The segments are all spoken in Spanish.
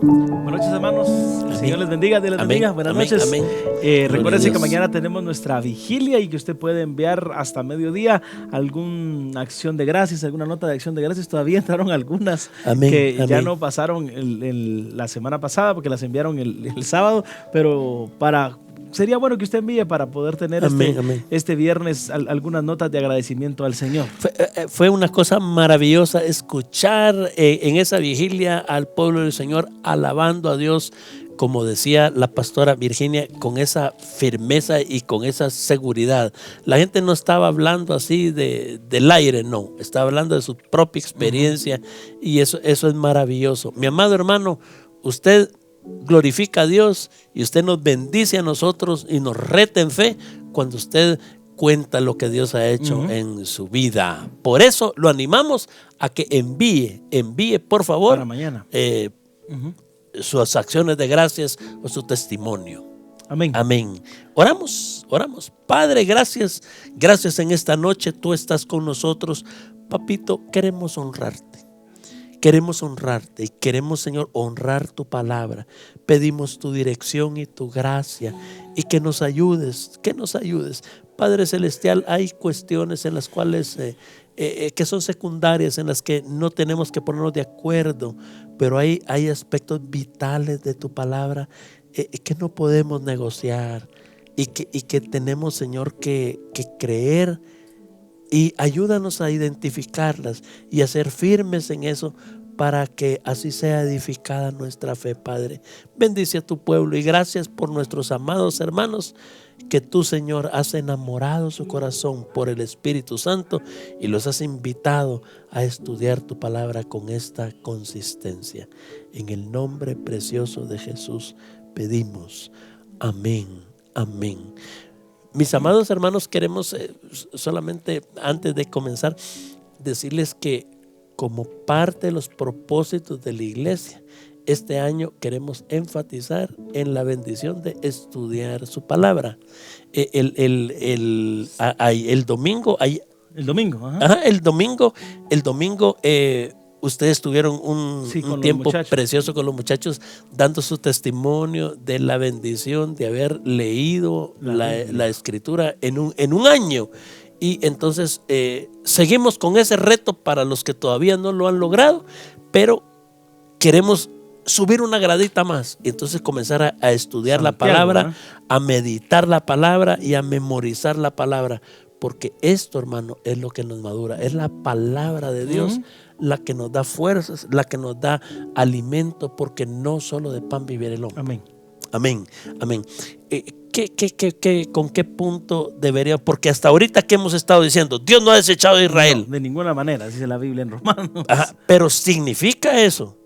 Buenas noches, hermanos. El Señor les bendiga, Dios les bendiga. Buenas noches. Amén. Recuérdense que mañana tenemos nuestra vigilia y que usted puede enviar hasta mediodía alguna acción de gracias, alguna nota de acción de gracias. Todavía entraron algunas que ya no pasaron la semana pasada porque las enviaron el sábado, pero sería bueno que usted envíe para poder tener este viernes algunas notas de agradecimiento al Señor. Fue una cosa maravillosa escuchar en esa vigilia al pueblo del Señor alabando a Dios, como decía la pastora Virginia, con esa firmeza y con esa seguridad. La gente no estaba hablando así del aire, no, estaba hablando de su propia experiencia. Y eso es maravilloso. Mi amado hermano, usted glorifica a Dios y usted nos bendice a nosotros y nos reta en fe cuando usted cuenta lo que Dios ha hecho en su vida. Por eso lo animamos a que envíe por favor para mañana sus acciones de gracias o su testimonio. Amén. Amén. Oramos. Padre, gracias en esta noche. Tú estás con nosotros. Papito, queremos honrarte y queremos, Señor, honrar tu palabra. Pedimos tu dirección y tu gracia y que nos ayudes. Padre Celestial, hay cuestiones en las cuales que son secundarias, en las que no tenemos que ponernos de acuerdo, pero hay aspectos vitales de tu palabra que no podemos negociar y que tenemos, Señor, que creer. Y ayúdanos a identificarlas y a ser firmes en eso para que así sea edificada nuestra fe, Padre. Bendice a tu pueblo y gracias por nuestros amados hermanos que tú, Señor, has enamorado su corazón por el Espíritu Santo y los has invitado a estudiar tu palabra con esta consistencia. En el nombre precioso de Jesús pedimos. Amén. Amén. Mis amados hermanos, queremos solamente antes de comenzar decirles que como parte de los propósitos de la iglesia, este año queremos enfatizar en la bendición de estudiar su palabra. El domingo, ustedes tuvieron un tiempo precioso con los muchachos, dando su testimonio de la bendición de haber leído la escritura en un año. Y entonces seguimos con ese reto para los que todavía no lo han logrado, pero queremos subir una gradita más y entonces comenzar a estudiar la palabra, a meditar la palabra y a memorizar la palabra, Porque esto, hermano, es lo que nos madura. Es la palabra de Dios la que nos da fuerzas, la que nos da alimento, porque no solo de pan vivirá el hombre. Amén. Amén, amén. ¿Con qué punto debería? Porque hasta ahorita que hemos estado diciendo, Dios no ha desechado a Israel. No, de ninguna manera, dice la Biblia en Romanos. Ajá, pero significa eso.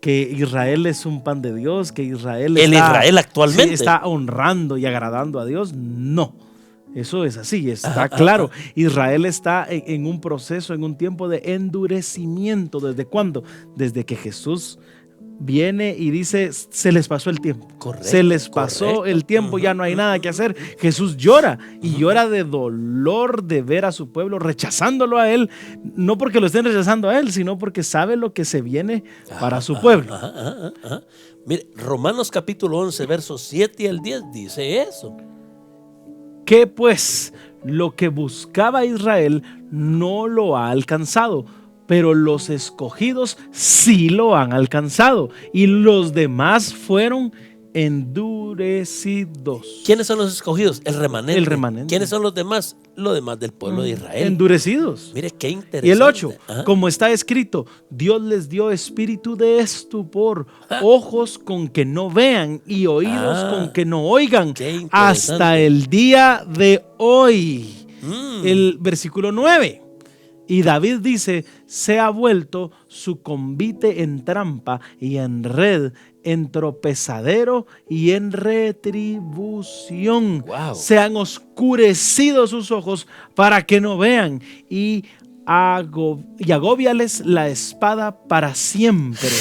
Que Israel es un pan de Dios, que Israel Israel actualmente está honrando y agradando a Dios. No, eso es así, está claro. Israel está en un proceso, en un tiempo de endurecimiento. ¿Desde cuándo? Desde que Jesús viene y dice, se les pasó el tiempo. Correcto, se les pasó el tiempo, ya no hay nada que hacer. Jesús llora y llora de dolor de ver a su pueblo rechazándolo a él, no porque lo estén rechazando a él, sino porque sabe lo que se viene para su pueblo. Mire, Romanos capítulo 11, versos 7 al 10 dice eso. Que pues lo que buscaba Israel no lo ha alcanzado, pero los escogidos sí lo han alcanzado y los demás fueron endurecidos. ¿Quiénes son los escogidos? El remanente. El remanente. ¿Quiénes son los demás? Los demás del pueblo de Israel. Endurecidos. Mire qué interesante. Y el 8, como está escrito, Dios les dio espíritu de estupor, ojos con que no vean y oídos con que no oigan, hasta el día de hoy. El versículo 9. Y David dice, se ha vuelto su convite en trampa y en red, en tropezadero y en retribución. Wow. Se han oscurecido sus ojos para que no vean y agóbiales la espada para siempre.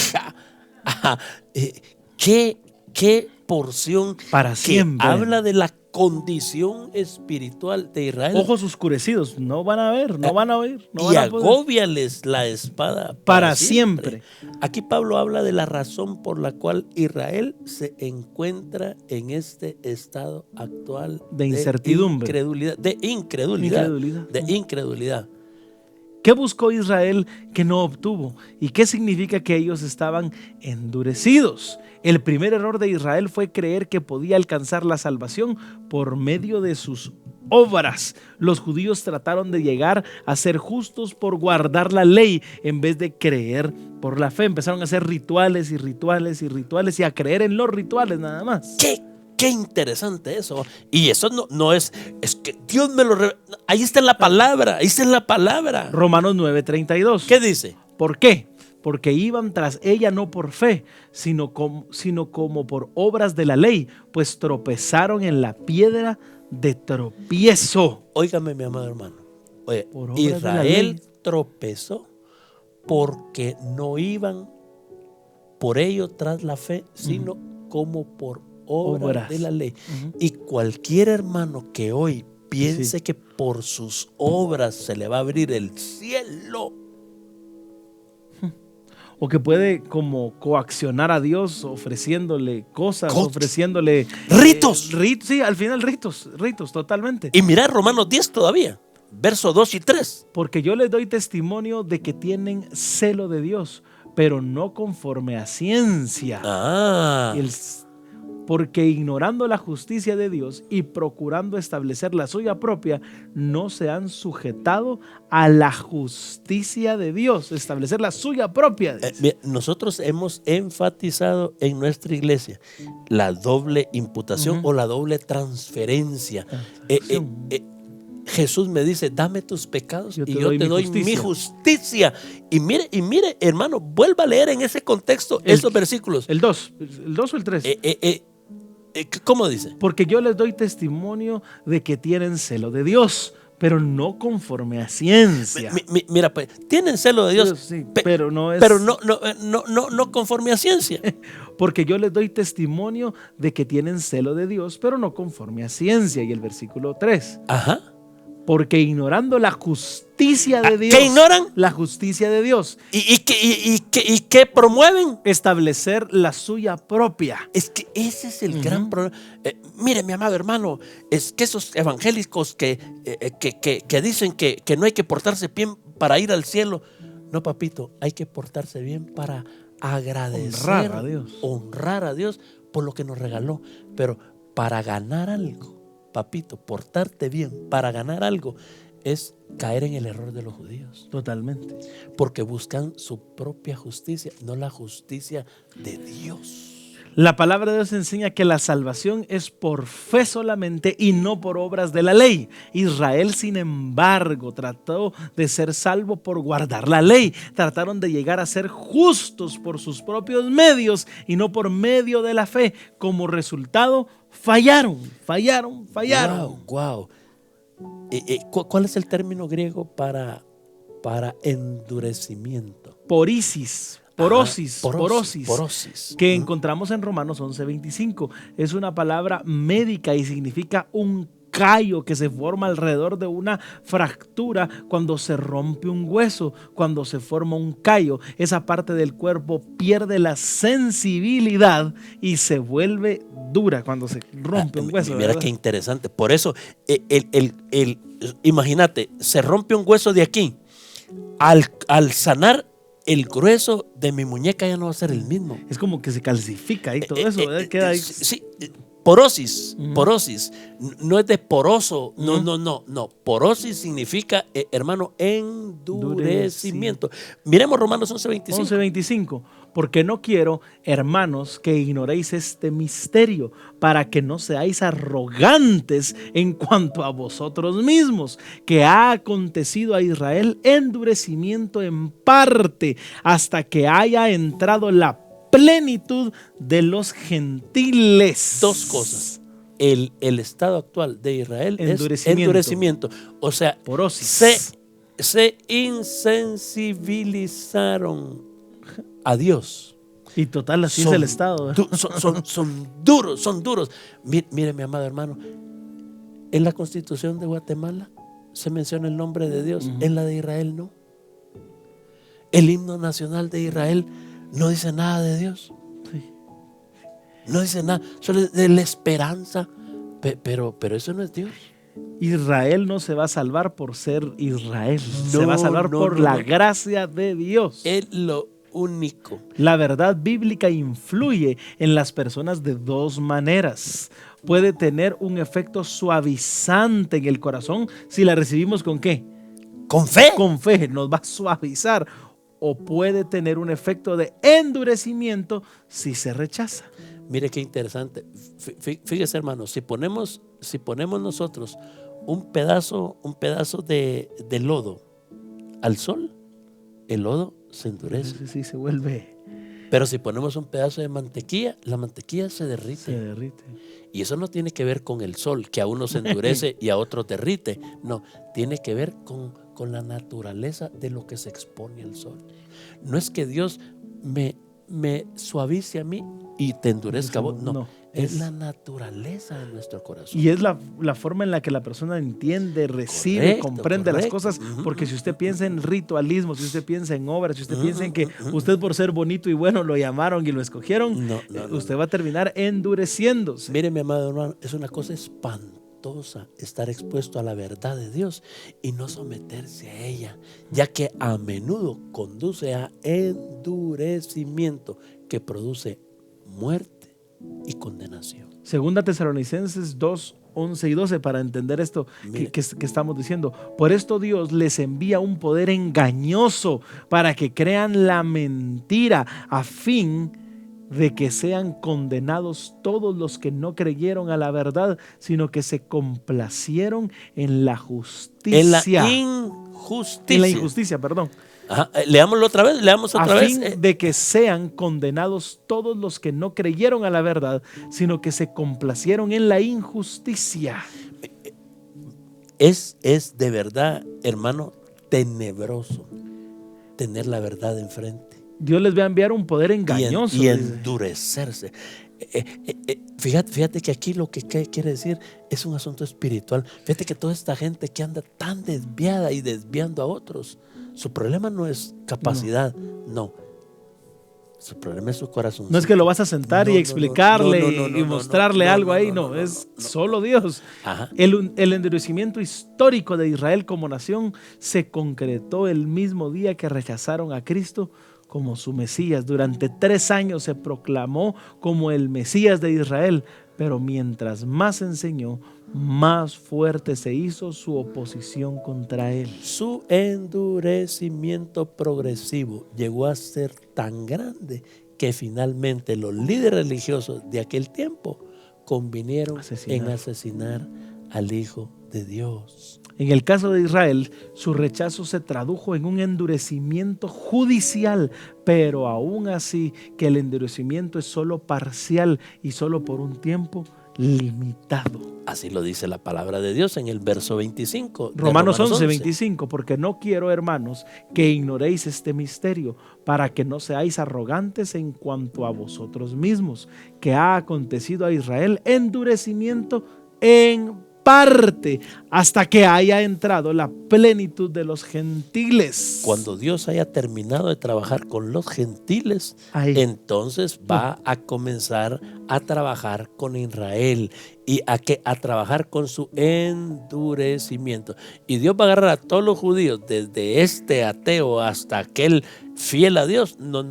¿Qué porción para siempre habla de la condición espiritual de Israel? Ojos oscurecidos, no van a ver, no van a oír, no y van a poder. agóbiales la espada para siempre. Aquí Pablo habla de la razón por la cual Israel se encuentra en este estado actual de incertidumbre, de incredulidad. ¿Qué buscó Israel que no obtuvo? ¿Y qué significa que ellos estaban endurecidos? El primer error de Israel fue creer que podía alcanzar la salvación por medio de sus obras. Los judíos trataron de llegar a ser justos por guardar la ley en vez de creer por la fe. Empezaron a hacer rituales y rituales y rituales y a creer en los rituales nada más. Qué interesante eso. Y eso no es que Dios me lo revela. Ahí está la palabra, Romanos 9:32. ¿Qué dice? ¿Por qué? Porque iban tras ella no por fe, sino como por obras de la ley, pues tropezaron en la piedra de tropiezo. Óigame, mi amado hermano. Oye, Israel tropezó porque no iban por ello tras la fe, sino como por obras de la ley. Y cualquier hermano que hoy piense que por sus obras se le va a abrir el cielo, o que puede como coaccionar a Dios ofreciéndole cosas, ofreciéndole ritos. Sí, al final ritos totalmente. Y mira Romanos 10 todavía, versos 2 y 3. Porque yo les doy testimonio de que tienen celo de Dios, pero no conforme a ciencia. Porque ignorando la justicia de Dios y procurando establecer la suya propia, no se han sujetado a la justicia de Dios, establecer la suya propia. Nosotros hemos enfatizado en nuestra iglesia la doble imputación o la doble transferencia. Jesús me dice, dame tus pecados y yo te doy mi justicia. Y mire, hermano, vuelva a leer en ese contexto esos versículos. El 2 o el 3. ¿Cómo dice? Porque yo les doy testimonio de que tienen celo de Dios, pero no conforme a ciencia. Mira, pues, tienen celo de Dios, sí, pero no conforme a ciencia. Porque yo les doy testimonio de que tienen celo de Dios, pero no conforme a ciencia. Y el versículo 3. Porque ignorando la justicia de Dios. ¿Qué ignoran? La justicia de Dios. ¿Y qué promueven? Establecer la suya propia. Es que ese es el gran problema. Mire, mi amado hermano, es que esos evangélicos que dicen que no hay que portarse bien para ir al cielo. No, papito, hay que portarse bien para agradecer, honrar a Dios por lo que nos regaló. Pero para ganar algo, papito, portarte bien para ganar algo es caer en el error de los judíos. Totalmente. Porque buscan su propia justicia, no la justicia de Dios. La palabra de Dios enseña que la salvación es por fe solamente y no por obras de la ley. Israel, sin embargo, trató de ser salvo por guardar la ley. Trataron de llegar a ser justos por sus propios medios y no por medio de la fe. Como resultado, fallaron. Wow. ¿Cuál es el término griego para endurecimiento? Porosis, que encontramos en Romanos 11:25. Es una palabra médica y significa un callo que se forma alrededor de una fractura cuando se rompe un hueso. Cuando se forma un callo, esa parte del cuerpo pierde la sensibilidad y se vuelve dura cuando se rompe un hueso. Mira qué interesante. Por eso, imagínate, se rompe un hueso de aquí. Al sanar, el grueso de mi muñeca ya no va a ser el mismo. Es como que se calcifica y todo eso, queda ahí. Sí, porosis. No es de poroso. No. Porosis significa, hermano, endurecimiento. Miremos Romanos 11:25. Porque no quiero, hermanos, que ignoréis este misterio, para que no seáis arrogantes en cuanto a vosotros mismos, que ha acontecido a Israel endurecimiento en parte, hasta que haya entrado la plenitud de los gentiles. Dos cosas. El estado actual de Israel es endurecimiento. O sea, se insensibilizaron a Dios. Y total, así es el estado. Son duros. Mire, mi amado hermano, en la Constitución de Guatemala se menciona el nombre de Dios, en la de Israel no. El himno nacional de Israel no dice nada de Dios. Sí. No dice nada, solo es de la esperanza, pero eso no es Dios. Israel no se va a salvar por ser Israel, se va a salvar por la gracia de Dios. Es lo único. La verdad bíblica influye en las personas de dos maneras. Puede tener un efecto suavizante en el corazón si la recibimos ¿con qué? Con fe. Con fe, nos va a suavizar. O puede tener un efecto de endurecimiento si se rechaza. Mire qué interesante. Fíjese, hermano, si ponemos nosotros un pedazo de lodo al sol, el lodo se endurece. Sí, se vuelve. Pero si ponemos un pedazo de mantequilla, la mantequilla se derrite. Y eso no tiene que ver con el sol, que a uno se endurece y a otro derrite. No, tiene que ver con la naturaleza de lo que se expone al sol. No es que Dios me suavice a mí y te endurezca a vos. No, es la naturaleza de nuestro corazón. Y es la forma en la que la persona entiende, recibe, comprende las cosas. Porque si usted piensa en ritualismo, si usted piensa en obras, si usted piensa en que usted por ser bonito y bueno lo llamaron y lo escogieron, usted va a terminar endureciéndose. Mire, mi amado hermano, es una cosa espantosa estar expuesto a la verdad de Dios y no someterse a ella, ya que a menudo conduce a endurecimiento que produce muerte y condenación. Segunda Tesalonicenses 2:11 y 12 para entender esto que estamos diciendo. Por esto Dios les envía un poder engañoso para que crean la mentira, a fin de que sean condenados todos los que no creyeron a la verdad, sino que se complacieron en la justicia. En la injusticia. En la injusticia, perdón. Ajá. Leámoslo otra vez, a fin de que sean condenados todos los que no creyeron a la verdad, sino que se complacieron en la injusticia. Es de verdad, hermano, tenebroso tener la verdad enfrente. Dios les va a enviar un poder engañoso. Y endurecerse. Fíjate que aquí lo que quiere decir es un asunto espiritual. Fíjate que toda esta gente que anda tan desviada y desviando a otros, su problema no es capacidad, no. Su problema es su corazón. No es que lo vas a sentar y explicarle y mostrarle algo ahí, no, es solo Dios. Ajá. El endurecimiento histórico de Israel como nación se concretó el mismo día que rechazaron a Cristo como su Mesías. Durante 3 años se proclamó como el Mesías de Israel, pero mientras más enseñó, más fuerte se hizo su oposición contra él. Su endurecimiento progresivo llegó a ser tan grande que finalmente los líderes religiosos de aquel tiempo convinieron en asesinar al Hijo de Dios. En el caso de Israel, su rechazo se tradujo en un endurecimiento judicial, pero aún así que el endurecimiento es solo parcial y solo por un tiempo limitado. Así lo dice la palabra de Dios en el verso 25. Romanos 11, 25, porque no quiero, hermanos, que ignoréis este misterio, para que no seáis arrogantes en cuanto a vosotros mismos, que ha acontecido a Israel endurecimiento en parte, hasta que haya entrado la plenitud de los gentiles. Cuando Dios haya terminado de trabajar con los gentiles, entonces va a comenzar a trabajar con Israel y a trabajar con su endurecimiento. Y Dios va a agarrar a todos los judíos, desde este ateo hasta aquel fiel a Dios. No.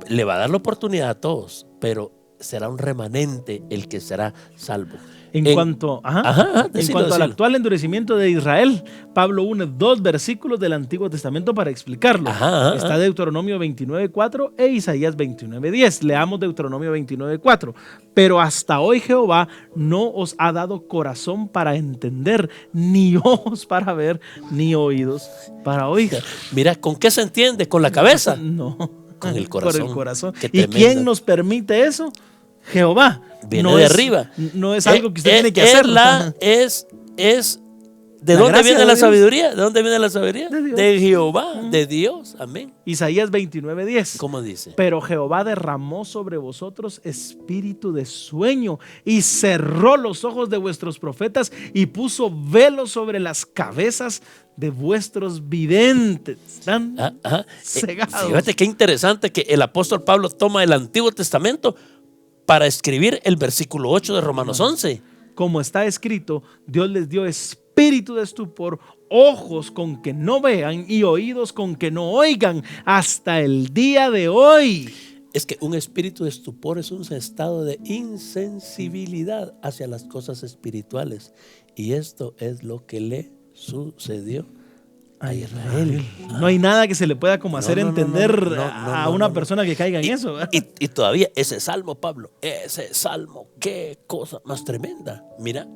Le va a dar la oportunidad a todos, pero será un remanente el que será salvo. En cuanto al actual endurecimiento de Israel, Pablo une 2 versículos del Antiguo Testamento para explicarlo. Está Deuteronomio 29:4 e Isaías 29:10. Leamos Deuteronomio 29:4. Pero hasta hoy Jehová no os ha dado corazón para entender, ni ojos para ver, ni oídos para oír. Mira, ¿con qué se entiende? ¿Con la cabeza? No, con el corazón. Por el corazón. ¿Y quién nos permite eso? Jehová. Viene de arriba. No es algo que usted tiene que hacer. ¿De dónde viene la sabiduría? ¿De dónde viene la sabiduría? De Jehová, de Dios. Amén. Isaías 29:10. ¿Cómo dice? Pero Jehová derramó sobre vosotros espíritu de sueño y cerró los ojos de vuestros profetas y puso velo sobre las cabezas de vuestros videntes. Están cegados. Fíjate qué interesante que el apóstol Pablo toma el Antiguo Testamento para escribir el versículo 8 de Romanos 11. Como está escrito, Dios les dio espíritu de estupor, ojos con que no vean y oídos con que no oigan hasta el día de hoy. Es que un espíritu de estupor es un estado de insensibilidad hacia las cosas espirituales. Y esto es lo que le sucedió a Israel. No hay nada que se le pueda como hacer entender a una persona que caiga en eso. Y todavía ese salmo, Pablo, ese salmo, qué cosa más tremenda. Mira,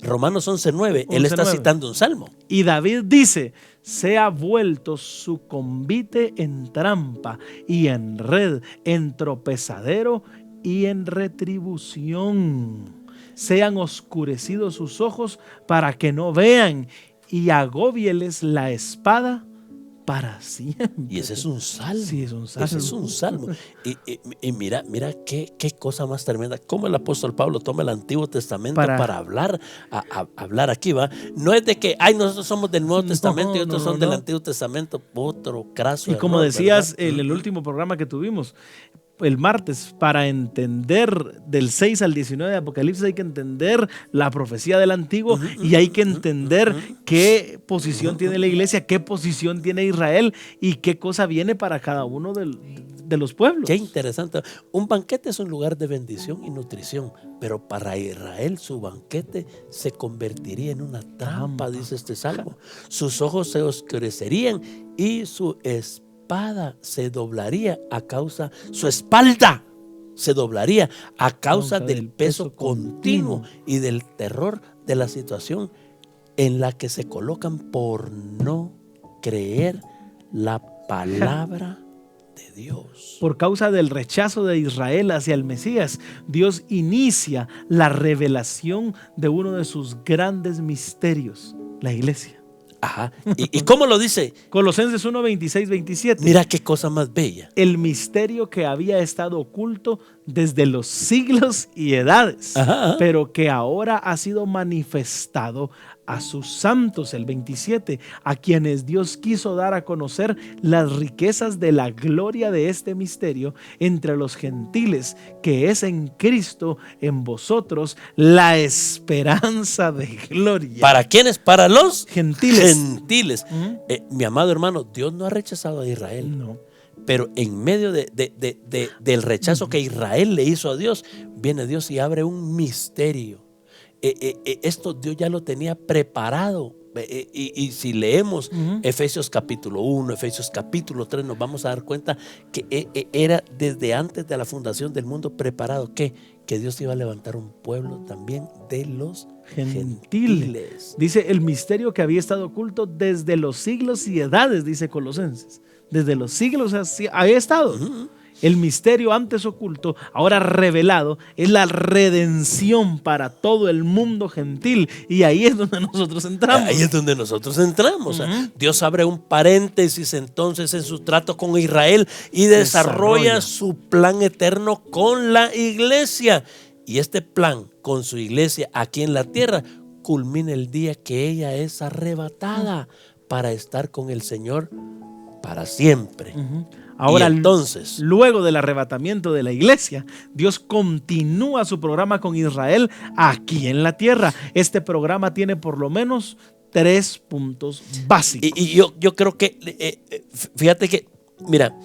Romanos 11:9, él está citando un salmo. Y David dice: sea vuelto su convite en trampa y en red, en tropezadero y en retribución. Sean oscurecidos sus ojos para que no vean, y agóbieles la espada para siempre. Y ese es un salmo. Sí, es un salmo. Ese es un salmo. Y mira qué cosa más tremenda. Cómo el apóstol Pablo toma el Antiguo Testamento para hablar, hablar aquí, ¿va? No es de que, nosotros somos del Nuevo Testamento y otros son del Antiguo Testamento. Otro craso error. Y como decías en el último programa que tuvimos, el martes, para entender del 6 al 19 de Apocalipsis hay que entender la profecía del Antiguo y hay que entender qué posición tiene la iglesia, qué posición tiene Israel y qué cosa viene para cada uno de los pueblos. Qué interesante. Un banquete es un lugar de bendición y nutrición, pero para Israel su banquete se convertiría en una trampa, dice este salmo. Sus ojos se oscurecerían y su espada se doblaría su espalda se doblaría a causa del peso continuo y del terror de la situación en la que se colocan por no creer la palabra de Dios. Por causa del rechazo de Israel hacia el Mesías, Dios inicia la revelación de uno de sus grandes misterios, la iglesia. ¿Y cómo lo dice? Colosenses 1, 26, 27. Mira qué cosa más bella. El misterio que había estado oculto desde los siglos y edades, pero que ahora ha sido manifestado a sus santos, el 27, a quienes Dios quiso dar a conocer las riquezas de la gloria de este misterio entre los gentiles, que es en Cristo, en vosotros, la esperanza de gloria. ¿Para quiénes? Para los gentiles. Mi amado hermano, Dios no ha rechazado a Israel. No. Pero en medio del rechazo que Israel le hizo a Dios, viene Dios y abre un misterio. esto Dios ya lo tenía preparado. Y si leemos Efesios capítulo 1, Efesios capítulo 3, nos vamos a dar cuenta que era desde antes de la fundación del mundo preparado. Que Dios iba a levantar un pueblo también de los gentiles. Dice el misterio que había estado oculto desde los siglos y edades, dice Colosenses. Desde los siglos había estado. El misterio antes oculto, ahora revelado, es la redención para todo el mundo gentil. Y ahí es donde nosotros entramos. Ahí es donde nosotros entramos. Dios abre un paréntesis entonces en su trato con Israel y desarrolla su plan eterno con la iglesia. Y este plan con su iglesia aquí en la tierra culmina el día que ella es arrebatada para estar con el Señor para siempre. Ahora, entonces, luego del arrebatamiento de la iglesia, Dios continúa su programa con Israel aquí en la tierra. Este programa tiene por lo menos 3 puntos básicos. Y yo creo que, fíjate que, mira,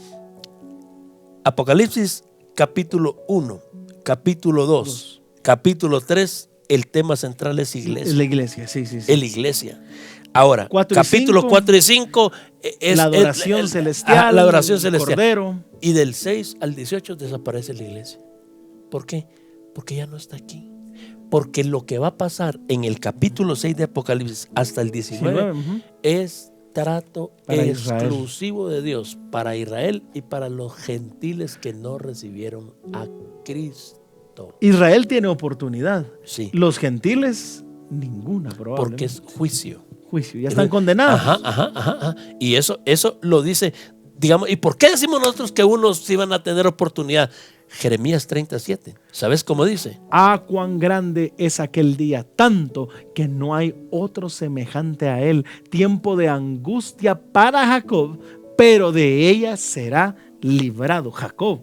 Apocalipsis capítulo 1, capítulo 2, capítulo 3, el tema central es iglesia. Es la iglesia, sí. Es la iglesia. Ahora, capítulos 4 y 5 es la adoración celestial, la adoración celestial. Cordero. Y del 6 al 18 desaparece la iglesia. ¿Por qué? Porque ya no está aquí. Porque lo que va a pasar en el capítulo 6 de Apocalipsis hasta el 19 es trato para exclusivo de Dios para Israel y para los gentiles que no recibieron a Cristo. Israel tiene oportunidad. Sí. Los gentiles, ninguna probablemente. Porque es juicio. Ya están condenados. Y eso lo dice, digamos, ¿y por qué decimos nosotros que unos sí van a tener oportunidad? Jeremías 37, ¿sabes cómo dice? Cuán grande es aquel día, tanto que no hay otro semejante a él, tiempo de angustia para Jacob, pero de ella será librado Jacob.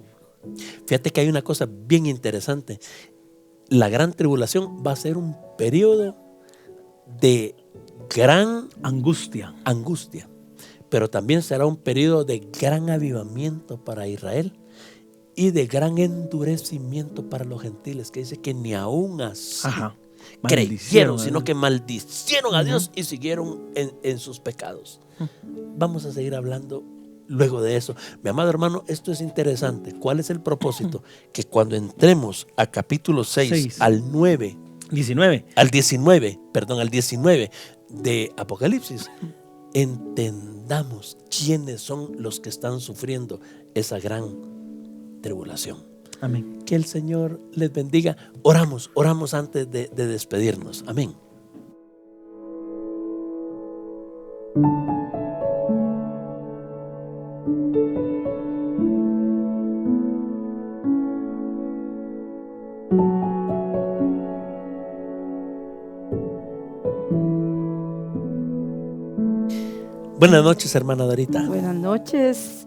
Fíjate que hay una cosa bien interesante. La gran tribulación va a ser un periodo de gran angustia, pero también será un periodo de gran avivamiento para Israel y de gran endurecimiento para los gentiles, que dice que ni aún así creyeron, sino que maldicieron a Dios y siguieron en sus pecados. Vamos a seguir hablando luego de eso. Mi amado hermano, esto es interesante. ¿Cuál es el propósito? Que cuando entremos a capítulo 6 al 19 de Apocalipsis, entendamos quiénes son los que están sufriendo esa gran tribulación. Amén. Que el Señor les bendiga. Oramos antes de despedirnos. Amén. Buenas noches, hermana Darita. Buenas noches,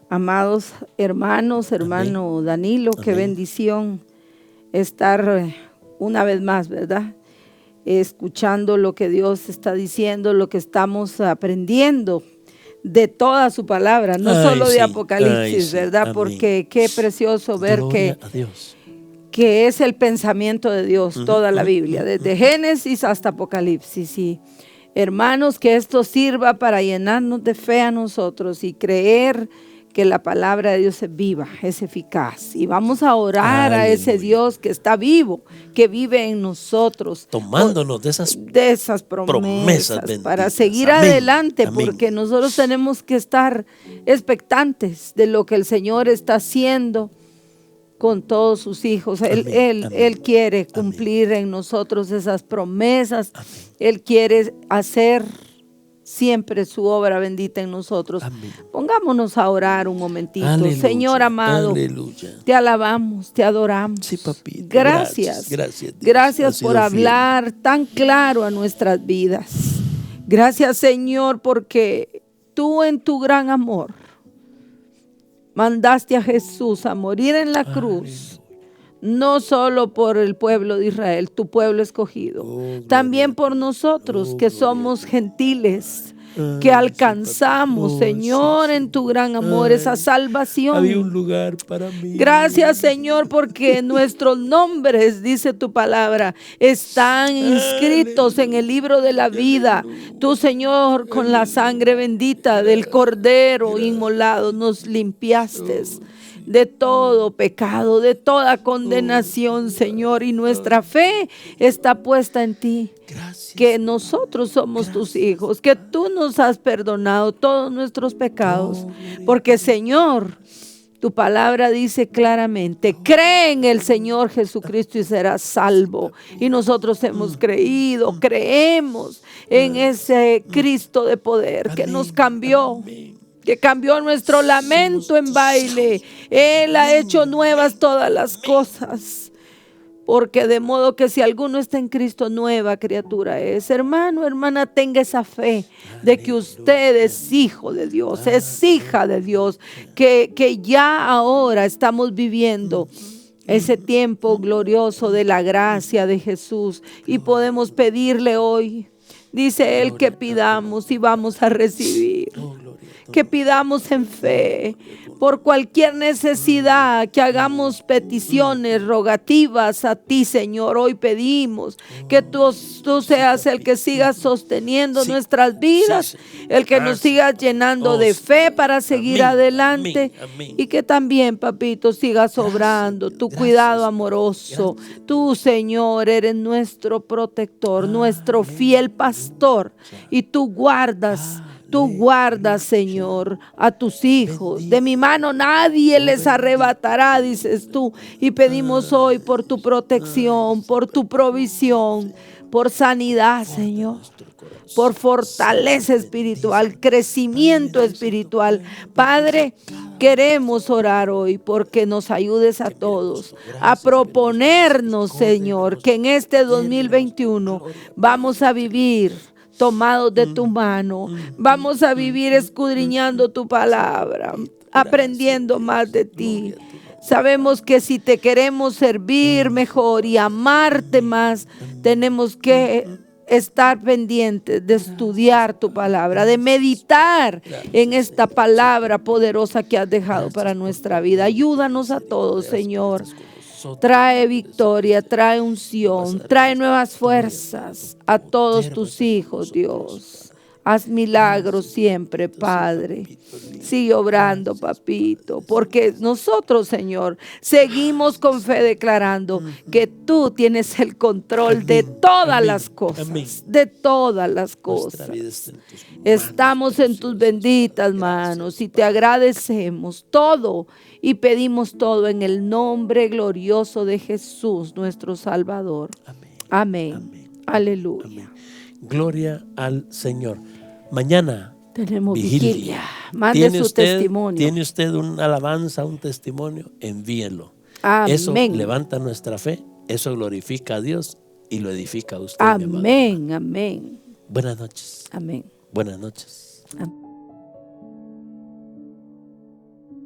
amados hermanos, hermano Amén. Danilo, Amén. Qué bendición estar una vez más, ¿verdad? Escuchando lo que Dios está diciendo, lo que estamos aprendiendo de toda su palabra, no solo de Apocalipsis, ¿verdad? Amén. Porque qué precioso ver que es el pensamiento de Dios, toda la Biblia, desde Génesis hasta Apocalipsis. Y hermanos, que esto sirva para llenarnos de fe a nosotros y creer que la palabra de Dios es viva, es eficaz. Y vamos a orar a ese Dios que está vivo, que vive en nosotros. Tomándonos de esas promesas para seguir adelante, porque nosotros tenemos que estar expectantes de lo que el Señor está haciendo con todos sus hijos. Él quiere cumplir en nosotros esas promesas. Él quiere hacer siempre su obra bendita en nosotros. Pongámonos a orar un momentito. Aleluya, Señor amado, te alabamos, te adoramos. Sí, papito. Gracias por hablar tan claro a nuestras vidas. Gracias, Señor, porque tú en tu gran amor mandaste a Jesús a morir en la cruz, no solo por el pueblo de Israel, tu pueblo escogido, también por nosotros que somos gentiles, que alcanzamos, Señor, en tu gran amor, esa salvación. Había un lugar para mí. Gracias, Señor, porque nuestros nombres, dice tu palabra, están inscritos en el libro de la vida. Tú, Señor, con la sangre bendita del Cordero inmolado, nos limpiaste de todo pecado, de toda condenación, Señor, y nuestra fe está puesta en ti. Gracias, que nosotros somos tus hijos, que tú nos has perdonado todos nuestros pecados, porque, Señor, tu palabra dice claramente: cree en el Señor Jesucristo y serás salvo. Y nosotros hemos creído, creemos en ese Cristo de poder que nos cambió, que cambió nuestro lamento en baile. Él ha hecho nuevas todas las cosas. Porque de modo que si alguno está en Cristo, nueva criatura es. Hermano, hermana, tenga esa fe de que usted es hijo de Dios, es hija de Dios, que ya ahora estamos viviendo ese tiempo glorioso de la gracia de Jesús y podemos pedirle hoy. Dice Él que pidamos y vamos a recibir. Que pidamos en fe por cualquier necesidad, que hagamos peticiones, rogativas a ti, Señor. Hoy pedimos que tú seas el que sigas sosteniendo nuestras vidas, el que nos sigas llenando de fe para seguir adelante, y que también, papito, sigas obrando tu cuidado amoroso. Tú, Señor, eres nuestro protector, nuestro fiel pastor, y tú guardas, Señor, a tus hijos. De mi mano nadie les arrebatará, dices tú. Y pedimos hoy por tu protección, por tu provisión, por sanidad, Señor, por fortaleza espiritual, crecimiento espiritual. Padre, queremos orar hoy porque nos ayudes a todos a proponernos, Señor, que en este 2021 vamos a vivir tomados de tu mano, vamos a vivir escudriñando tu palabra, aprendiendo más de ti. Sabemos que si te queremos servir mejor y amarte más, tenemos que estar pendientes de estudiar tu palabra, de meditar en esta palabra poderosa que has dejado para nuestra vida. Ayúdanos a todos, Señor. Trae victoria, trae unción, trae nuevas fuerzas a todos tus hijos, Dios. Haz milagros siempre, Padre. Sigue obrando, papito, porque nosotros, Señor, seguimos con fe declarando que tú tienes el control de todas las cosas, de todas las cosas. Estamos en tus benditas manos y te agradecemos todo y pedimos todo en el nombre glorioso de Jesús, nuestro Salvador. Amén. Aleluya. Amén. Gloria al Señor. Mañana tenemos vigilia. Mande su testimonio. ¿Tiene usted una alabanza, un testimonio? Envíelo. Amén. Eso levanta nuestra fe, eso glorifica a Dios y lo edifica a usted. Amén, amén. Buenas noches. Amén. Buenas noches. Amén.